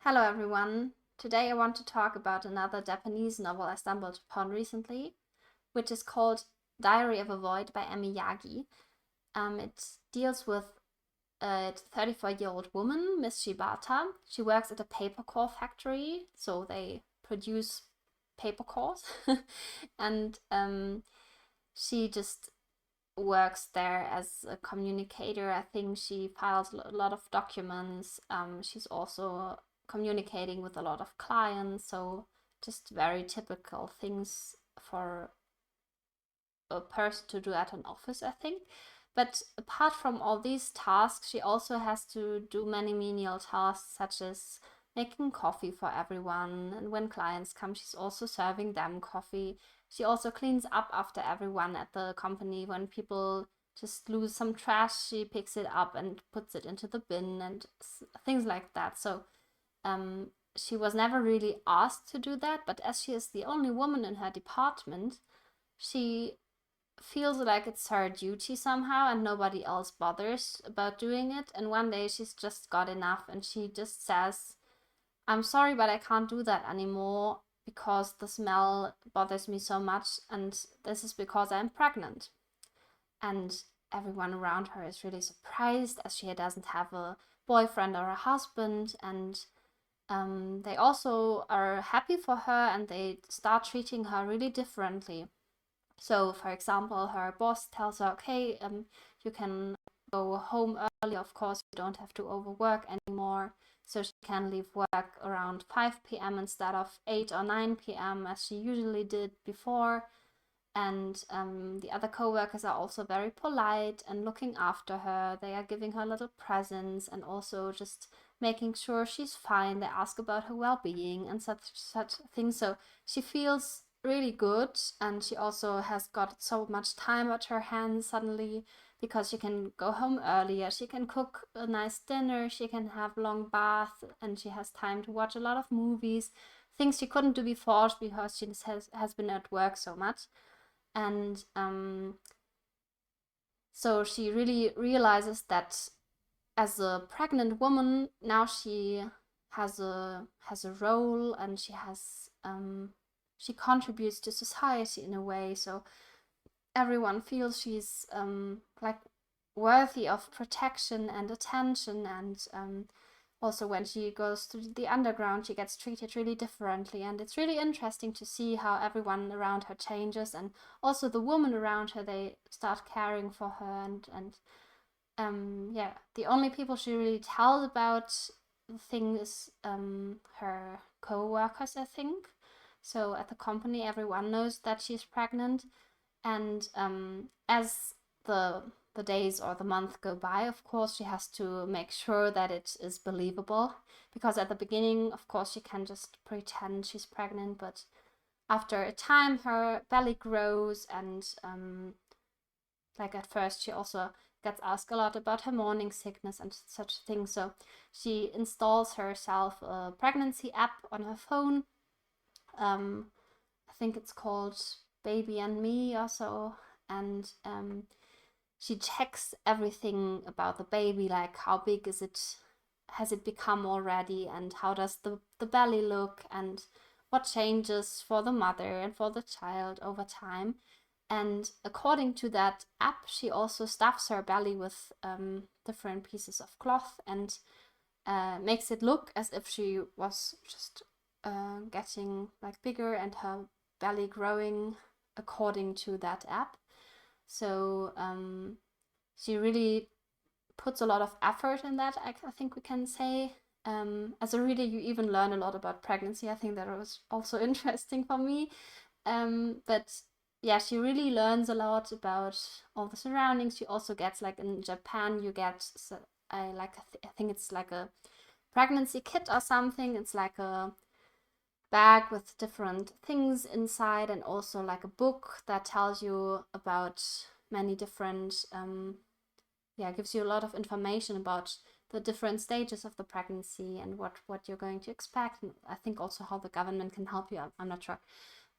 Hello everyone. Today I want to talk about another Japanese novel I stumbled upon recently, which is called Diary of a Void by Emi Yagi. It deals with a 34-year-old woman, Miss Shibata. She works at a paper core factory, so they produce paper cores. and she just works there as a communicator. I think she files a lot of documents. She's also communicating with a lot of clients, so just very typical things for a person to do at an office, I think. But apart from all these tasks, she also has to do many menial tasks, such as making coffee for everyone. And when clients come, she's also serving them coffee. She also cleans up after everyone at the company. When people just lose some trash, she picks it up and puts it into the bin and things like that. So she was never really asked to do that, but as she is the only woman in her department, she feels like it's her duty somehow and nobody else bothers about doing it. And one day she's just got enough and she just says, I'm sorry, but I can't do that anymore because the smell bothers me so much, and this is because I'm pregnant. And everyone around her is really surprised as she doesn't have a boyfriend or a husband, and they also are happy for her and they start treating her really differently. So, for example, her boss tells her, okay, you can go home early. Of course, you don't have to overwork anymore. So she can leave work around 5 p.m. instead of 8 or 9 p.m. as she usually did before. And the other co-workers are also very polite and looking after her. They are giving her little presents and also just making sure she's fine. They ask about her well-being and such things. So she feels really good, and she also has got so much time at her hands suddenly because she can go home earlier. She can cook a nice dinner. She can have long baths, and she has time to watch a lot of movies. Things she couldn't do before because she has been at work so much. And so she really realizes that as a pregnant woman now she has a role, and she contributes to society in a way, so everyone feels she's like worthy of protection and attention. And also when she goes to the underground, she gets treated really differently, and it's really interesting to see how everyone around her changes, and also the women around her, they start caring for her. And yeah, the only people she really tells about the thing is her co-workers, I think. So at the company, everyone knows that she's pregnant, and as the the days or the month go by, of course, she has to make sure that it is believable. Because at the beginning, of course, she can just pretend she's pregnant, but after a time, her belly grows, and like at first, she also gets asked a lot about her morning sickness and such things. So she installs herself a pregnancy app on her phone. I think it's called Baby and Me or so, and she checks everything about the baby, like how big is it, has it become already, and how does the belly look, and what changes for the mother and for the child over time. And according to that app, she also stuffs her belly with different pieces of cloth, and makes it look as if she was just getting like bigger and her belly growing according to that app. So she really puts a lot of effort in that, I think we can say. As a reader, you even learn a lot about pregnancy. I think that was also interesting for me. But yeah, she really learns a lot about all the surroundings. She also gets, like in Japan, you get I think it's like a pregnancy kit or something. It's like a bag with different things inside, and also like a book that tells you about many different gives you a lot of information about the different stages of the pregnancy and what you're going to expect, and I think also how the government can help you. I'm not sure,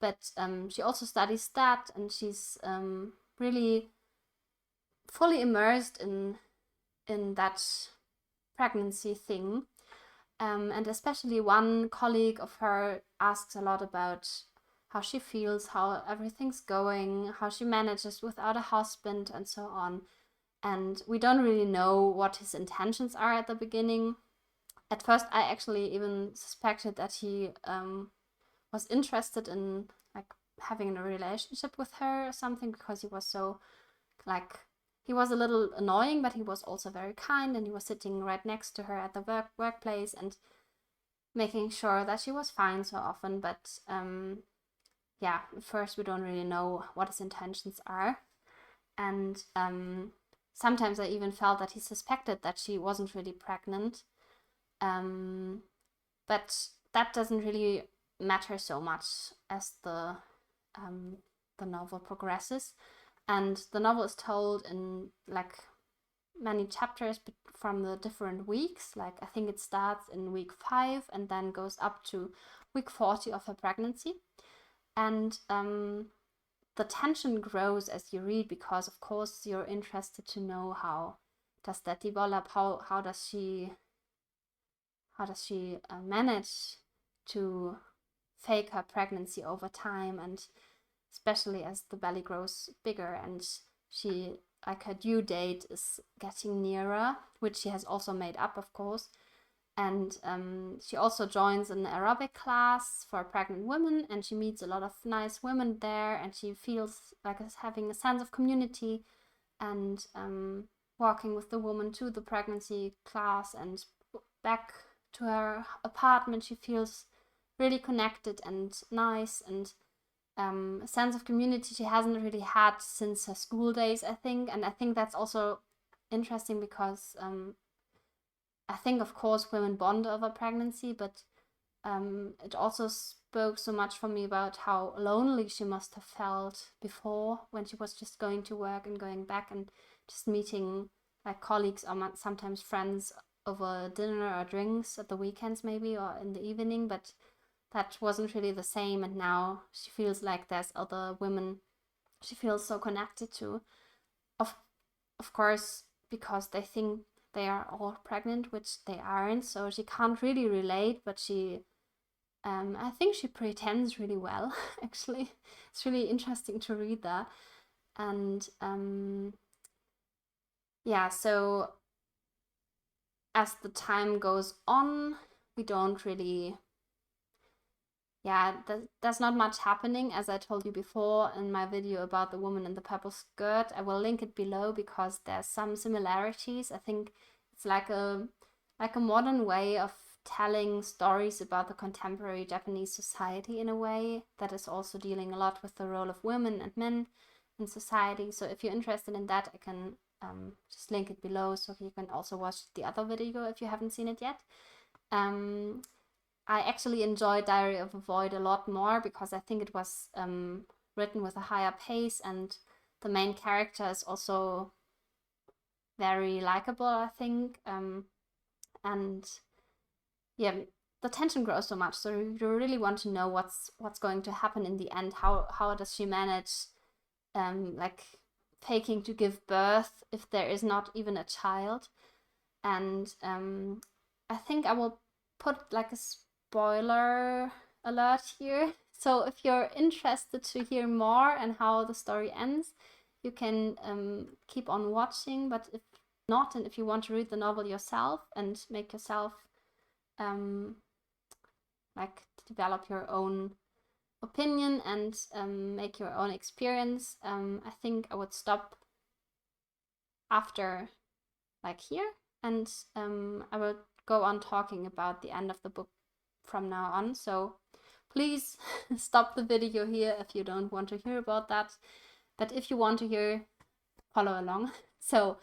but she also studies that, and she's really fully immersed in that pregnancy thing. And especially one colleague of her asks a lot about how she feels, how everything's going, how she manages without a husband, and so on. And we don't really know what his intentions are at the beginning. At first, I actually even suspected that he was interested in like having a relationship with her or something, because he was so like, he was a little annoying, but he was also very kind, and he was sitting right next to her at the workplace and making sure that she was fine so often. But yeah, first we don't really know what his intentions are. And sometimes I even felt that he suspected that she wasn't really pregnant. But that doesn't really matter so much as the novel progresses. And the novel is told in like many chapters from the different weeks. Like, I think it starts in week 5 and then goes up to week 40 of her pregnancy. And the tension grows as you read, because of course you're interested to know how does that develop, how does she manage to fake her pregnancy over time, and especially as the belly grows bigger and she, like, her due date is getting nearer, which she has also made up, of course. And she also joins an aerobic class for pregnant women, and she meets a lot of nice women there, and she feels like having a sense of community, and walking with the woman to the pregnancy class and back to her apartment, she feels really connected and nice, and a sense of community she hasn't really had since her school days, I think. And I think that's also interesting because I think, of course, women bond over pregnancy, but it also spoke so much for me about how lonely she must have felt before, when she was just going to work and going back and just meeting like colleagues or sometimes friends over dinner or drinks at the weekends maybe, or in the evening. But that wasn't really the same, and now she feels like there's other women she feels so connected to. Of course, because they think they are all pregnant, which they aren't, so she can't really relate, but she I think she pretends really well. Actually, it's really interesting to read that. And yeah, so as the time goes on, we don't really, there's not much happening. As I told you before in my video about the woman in the purple skirt, I will link it below because there's some similarities. I think it's like a modern way of telling stories about the contemporary Japanese society in a way that is also dealing a lot with the role of women and men in society. So if you're interested in that, I can just link it below, so you can also watch the other video if you haven't seen it yet. I actually enjoyed Diary of a Void a lot more because I think it was written with a higher pace, and the main character is also very likable, I think. And yeah, the tension grows so much, so you really want to know what's going to happen in the end. How does she manage like faking to give birth if there is not even a child? And I think I will put like a spoiler alert here. So if you're interested to hear more and how the story ends, you can keep on watching. But if not, and if you want to read the novel yourself and make yourself like develop your own opinion and make your own experience, I think I would stop after like here, and I will go on talking about the end of the book from now on. So please stop the video here if you don't want to hear about that, but if you want to hear, follow along. So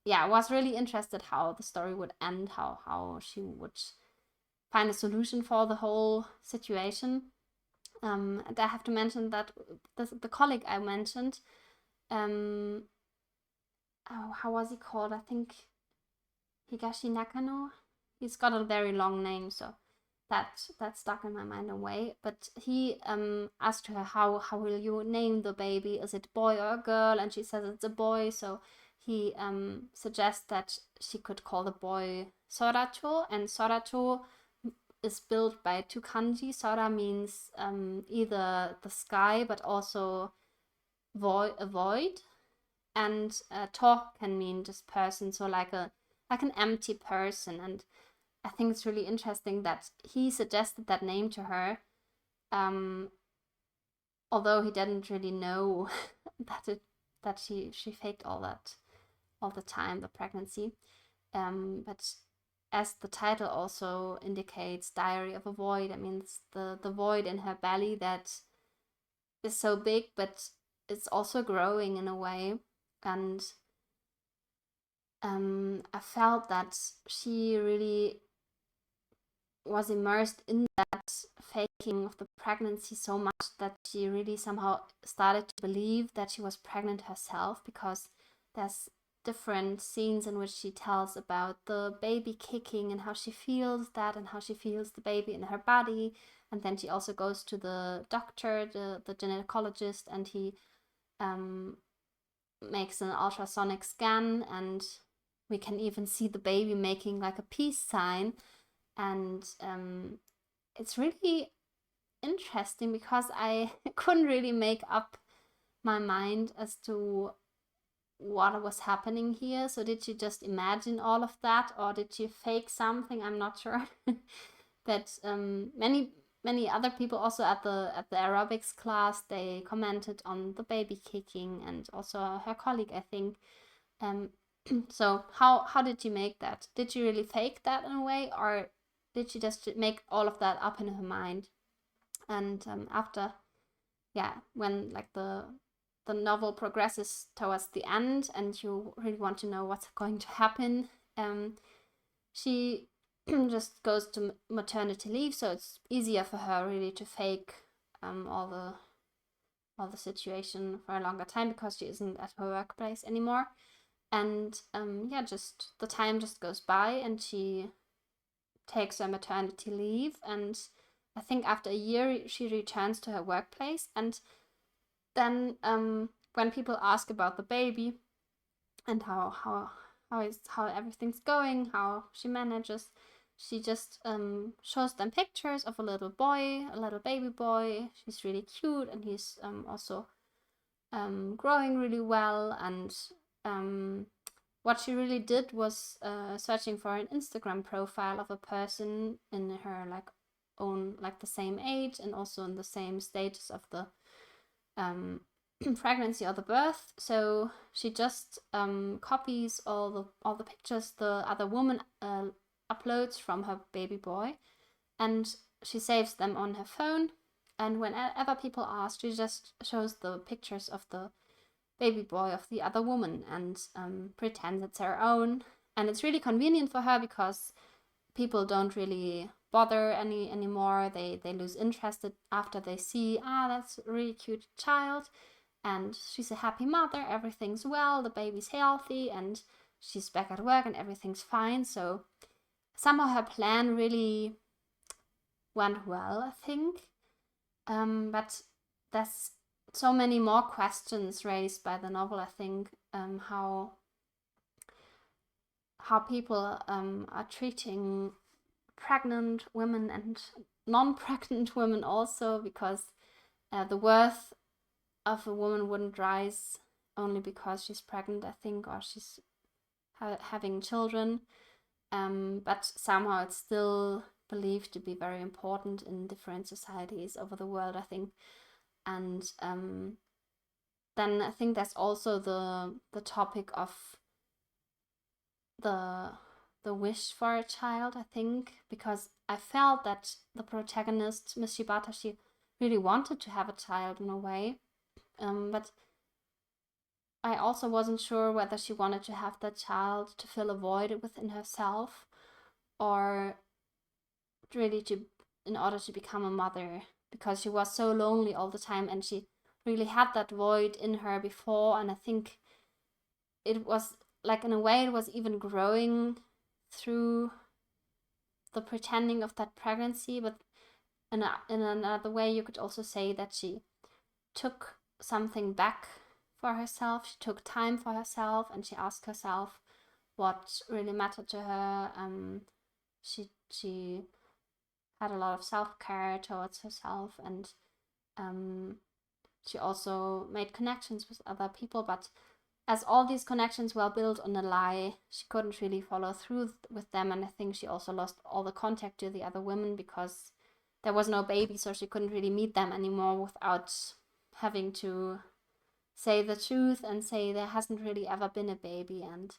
yeah, I was really interested how the story would end, how she would find a solution for the whole situation. And I have to mention that the colleague I mentioned, how was he called? I think Higashi Nakano. He's got a very long name, so that stuck in my mind in a way. But he asked her, how will you name the baby? Is it boy or a girl? And she says it's a boy. So he suggests that she could call the boy Soracho, and Soracho is built by two kanji. Sora means either the sky, but also a void, and to can mean just person, so like an empty person. And I think it's really interesting that he suggested that name to her, although he didn't really know that she faked all the time, the pregnancy. But as the title also indicates, Diary of a Void, I mean, it's the void in her belly that is so big, but it's also growing in a way. And I felt that she really was immersed in that faking of the pregnancy so much that she really somehow started to believe that she was pregnant herself, because there's different scenes in which she tells about the baby kicking and how she feels that and how she feels the baby in her body. And then she also goes to the doctor, the gynecologist, and he makes an ultrasonic scan, and we can even see the baby making like a peace sign. And it's really interesting because I couldn't really make up my mind as to what was happening here. So did she just imagine all of that, or did she fake something? I'm not sure. But many other people also at the aerobics class, they commented on the baby kicking, and also her colleague, I think. So how did you make that? Did you really fake that in a way, or did she just make all of that up in her mind? And after, when like the novel progresses towards the end and you really want to know what's going to happen, she just goes to maternity leave, so it's easier for her really to fake all the situation for a longer time, because she isn't at her workplace anymore. And just the time just goes by, and she takes her maternity leave, and I think after a year she returns to her workplace. And then when people ask about the baby and how everything's going, how she manages, she just shows them pictures of a little baby boy. He's really cute, and he's also growing really well. And what she really did was searching for an Instagram profile of a person in her own the same age, and also in the same status of the pregnancy or the birth. So she just copies all the pictures the other woman uploads from her baby boy, and she saves them on her phone. And whenever people ask, she just shows the pictures of the baby boy of the other woman and pretends it's her own. And it's really convenient for her, because people don't really bother anymore. They lose interest after they see, that's a really cute child, and she's a happy mother, everything's well, the baby's healthy, and she's back at work and everything's fine. So somehow her plan really went well, I think. But there's so many more questions raised by the novel, I think. How people are treating pregnant women and non-pregnant women also, because the worth of a woman wouldn't rise only because she's pregnant, I think, or she's having children. But somehow it's still believed to be very important in different societies over the world, I think. And then I think there's also the topic of the wish for a child, I think, because I felt that the protagonist, Miss Shibata, she really wanted to have a child in a way. But I also wasn't sure whether she wanted to have that child to fill a void within herself, or really in order to become a mother, because she was so lonely all the time, and she really had that void in her before. And I think it was in a way, it was even growing through the pretending of that pregnancy. But in another way, you could also say that she took something back for herself. She took time for herself, and she asked herself, what really mattered to her. She had a lot of self-care towards herself, and she also made connections with other people, but as all these connections were built on a lie, she couldn't really follow through with them, and I think she also lost all the contact to the other women because there was no baby, so she couldn't really meet them anymore without having to say the truth and say there hasn't really ever been a baby. And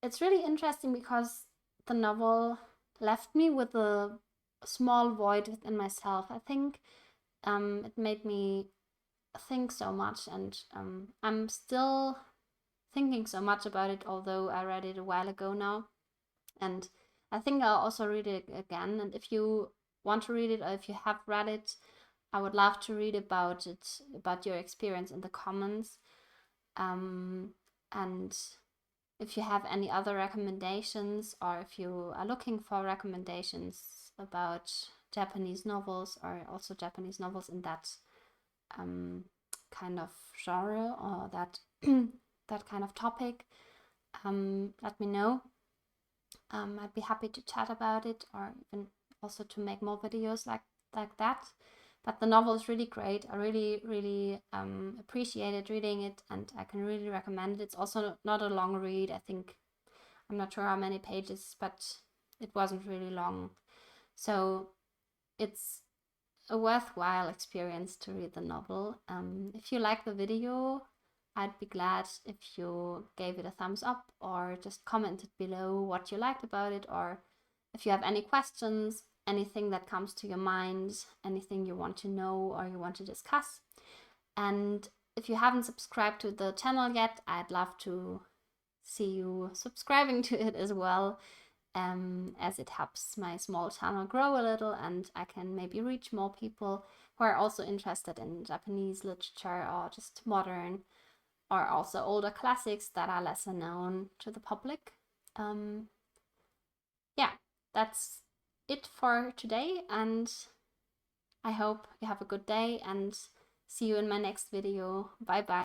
it's really interesting because the novel left me with a small void within myself. I think it made me think so much, and I'm still thinking so much about it, although I read it a while ago now, and I think I'll also read it again. And if you want to read it, or if you have read it, I would love to read about it, about your experience in the comments. And if you have any other recommendations, or if you are looking for recommendations about Japanese novels, or also Japanese novels in that kind of genre, or that that kind of topic, let me know. I'd be happy to chat about it, or even also to make more videos like that. But the novel is really great. I really appreciated reading it, and I can really recommend it. It's also not a long read. I think, I'm not sure how many pages, but it wasn't really long. So it's a worthwhile experience to read the novel. If you like the video, I'd be glad if you gave it a thumbs up, or just commented below what you liked about it, or if you have any questions, anything that comes to your mind, anything you want to know or you want to discuss. And if you haven't subscribed to the channel yet, I'd love to see you subscribing to it as well, as it helps my small channel grow a little, and I can maybe reach more people who are also interested in Japanese literature, or just modern, or also older classics that are lesser known to the public. Yeah, that's it for today, and I hope you have a good day, and see you in my next video. Bye bye.